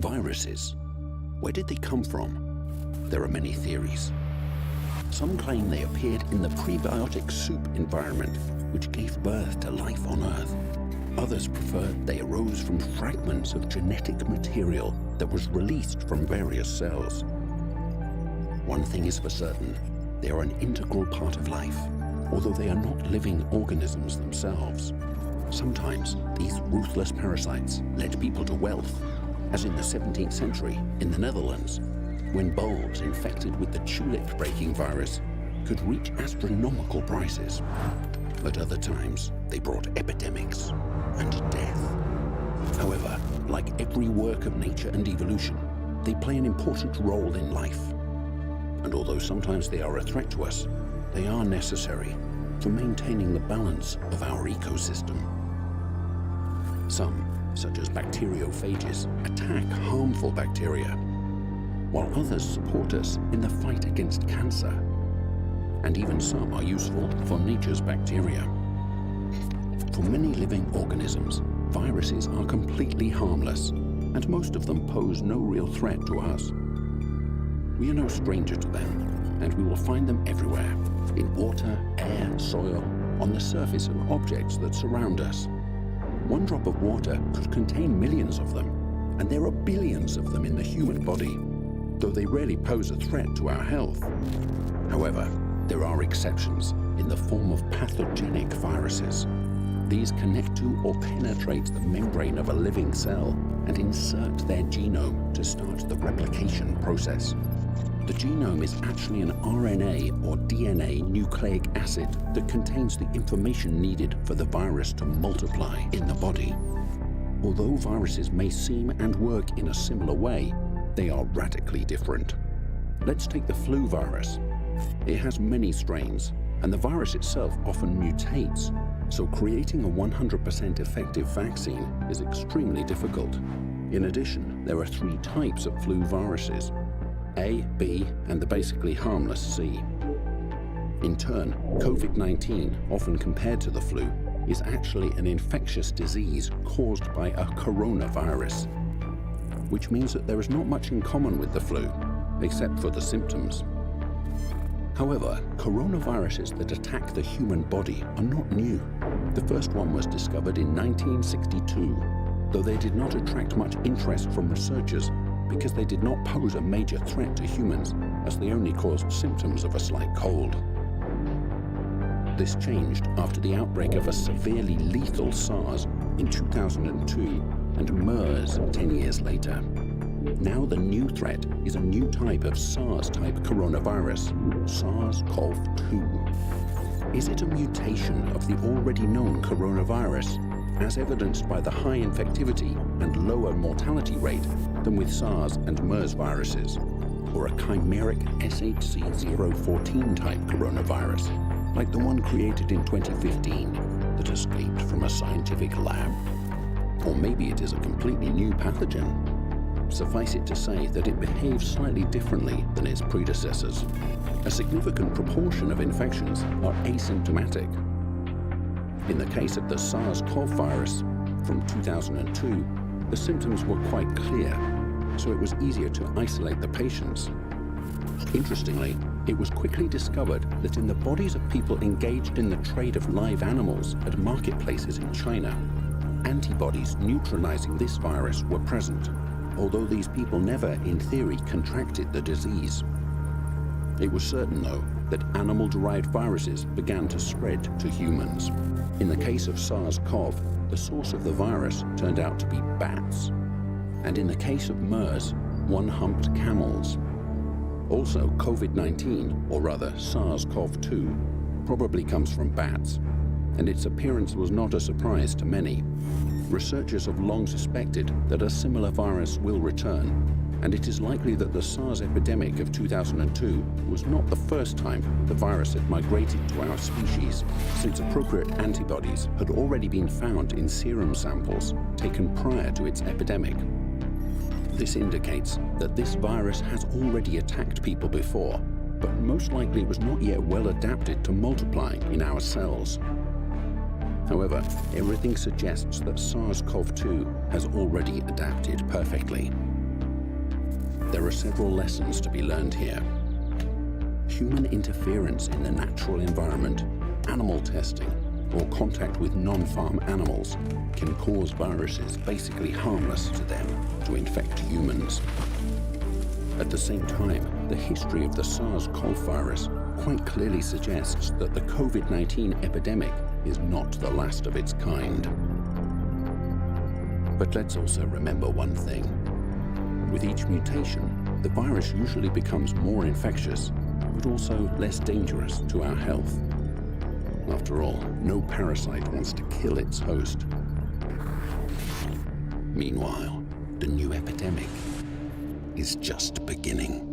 Viruses. Where did they come from? There are many theories. Some claim they appeared in the prebiotic soup environment, which gave birth to life on Earth. Others prefer they arose from fragments of genetic material that was released from various cells. One thing is for certain, they are an integral part of life, although they are not living organisms themselves. Sometimes these ruthless parasites led people to wealth, as in the 17th century in the Netherlands, when bulbs infected with the tulip-breaking virus could reach astronomical prices. At other times, they brought epidemics and death. However, like every work of nature and evolution, they play an important role in life. And although sometimes they are a threat to us, they are necessary for maintaining the balance of our ecosystem. Some, such as bacteriophages, attack harmful bacteria, while others support us in the fight against cancer. And even some are useful for nature's bacteria. For many living organisms, viruses are completely harmless, and most of them pose no real threat to us. We are no stranger to them, and we will find them everywhere, in water, air, soil, on the surface of objects that surround us. One drop of water could contain millions of them, and there are billions of them in the human body, though they rarely pose a threat to our health. However, there are exceptions in the form of pathogenic viruses. These connect to or penetrate the membrane of a living cell and insert their genome to start the replication process. The genome is actually an RNA or DNA nucleic acid that contains the information needed for the virus to multiply in the body. Although viruses may seem and work in a similar way, they are radically different. Let's take the flu virus. It has many strains, and the virus itself often mutates, so creating a 100% effective vaccine is extremely difficult. In addition, there are 3 types of flu viruses: A, B, and the basically harmless C. In turn, COVID-19, often compared to the flu, is actually an infectious disease caused by a coronavirus, which means that there is not much in common with the flu, except for the symptoms. However, coronaviruses that attack the human body are not new. The first one was discovered in 1962, though they did not attract much interest from researchers because they did not pose a major threat to humans, as they only caused symptoms of a slight cold. This changed after the outbreak of a severely lethal SARS in 2002 and MERS 10 years later. Now the new threat is a new type of SARS-type coronavirus, SARS-CoV-2. Is it a mutation of the already known coronavirus, as evidenced by the high infectivity and lower mortality rate than with SARS and MERS viruses, or a chimeric SHC014 type coronavirus, like the one created in 2015 that escaped from a scientific lab? Or maybe it is a completely new pathogen. Suffice it to say that it behaves slightly differently than its predecessors. A significant proportion of infections are asymptomatic. In the case of the SARS-CoV virus from 2002, the symptoms were quite clear, so it was easier to isolate the patients. Interestingly, it was quickly discovered that in the bodies of people engaged in the trade of live animals at marketplaces in China, antibodies neutralizing this virus were present, although these people never, in theory, contracted the disease. It was certain, though, that animal-derived viruses began to spread to humans. In the case of SARS-CoV, the source of the virus turned out to be bats. And in the case of MERS, one-humped camels. Also, COVID-19, or rather SARS-CoV-2, probably comes from bats, and its appearance was not a surprise to many. Researchers have long suspected that a similar virus will return, and it is likely that the SARS epidemic of 2002 was not the first time the virus had migrated to our species, since appropriate antibodies had already been found in serum samples taken prior to its epidemic. This indicates that this virus has already attacked people before, but most likely was not yet well adapted to multiplying in our cells. However, everything suggests that SARS-CoV-2 has already adapted perfectly. There are several lessons to be learned here. Human interference in the natural environment, animal testing, or contact with non-farm animals can cause viruses basically harmless to them to infect humans. At the same time, the history of the SARS-CoV virus quite clearly suggests that the COVID-19 epidemic is not the last of its kind. But let's also remember one thing. With each mutation, the virus usually becomes more infectious, but also less dangerous to our health. After all, no parasite wants to kill its host. Meanwhile, the new epidemic is just beginning.